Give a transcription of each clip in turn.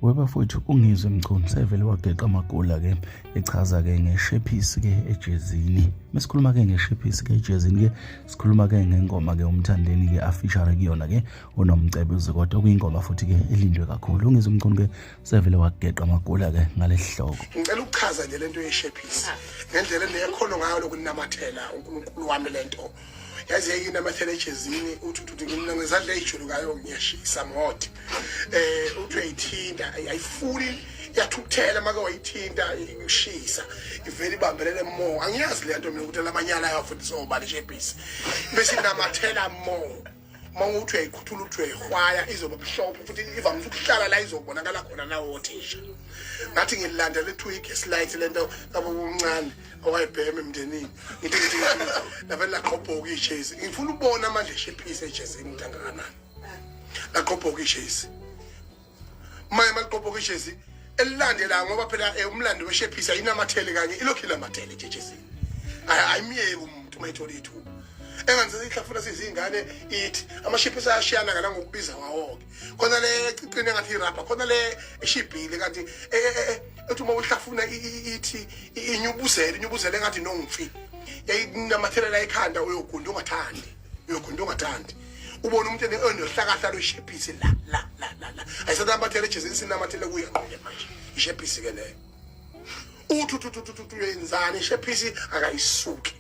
Webafowethu ungizwe mchunu sevele wageqa amagula ke echaza ke ngeshephisi ke ejezini. Mesikhuluma ke ngeshephisi ke ejezini ke sikhuluma ke ngengoma ke umthandeni ke afishare kuyona ke unomcebo kodwa kuyingoma futhi ke elindwe kakhulu. Ungizwe mchunu ke sevele wageqa amagula ke ngalesihloko. Ngicela ukuchaza nje lento yeshephisi ngendlela enekhono ngayo lokunamathela uNkulunkulu wami lento. Yazi yini amathela ejezini uthi mina ngizadla ejulu ngayo ngiyashisa mode uthi uyithinta ayifuli yathukuthela maka wayithinta ushisa iveli bambelele mo angiyazi lento mina ukuthi lamanyala yafuthi sobala eshebhisi bese namathela mo mawuthi uyikhuthula uthi uyihwaya izoba mhlophe futhi ivamile ukuhlala la izobonakala khona nawo othisha ngathi ngilandela i2 light lento kabo uncane awayibheme emndenini ngithi lapha la qhobhoka ijezi ngifuna ubona manje eshephisi ejezini ntangakanani la qhobhoka ijezi maye maqhobhoka ijezi elilandela ngoba phela umlando weshephisi ayinamathele kanye ilokhu ilamathele ejezini ayimiyeke umuntu mayithola ithuba enganze ihlafuna sizingane ithi amashephisi ayashiyana ngala ngokubiza wawonke khona le icicine ngathi irapha khona le eshibhile kanti ethi uma uhlafuna ithi inyubuzele ngathi nongfi yayinamathela la ekhanda uyogunda ungathandi ubona umuntu enohlakahla lweshephisi la ayisadamathele ejezini sinamathele kuya manje ishephisi ke leyo uthi yenzani ishephisi akayisuki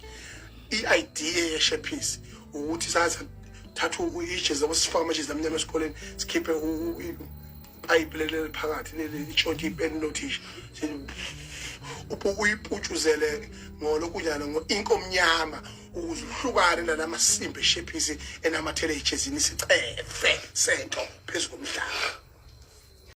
i-idea yeshephisi ukuthi saza thathu ijezi abasifaka amajezi amnyama esikoleni sikhiphe ipipe leli phakathi leli ichonti ipeni nothisha uyiputshuzele ngolokunyana inkomnyama ukuze uhlukane nalamasimbi eshephisi enamathele ejezini sicefe sento phezulu komhlaba.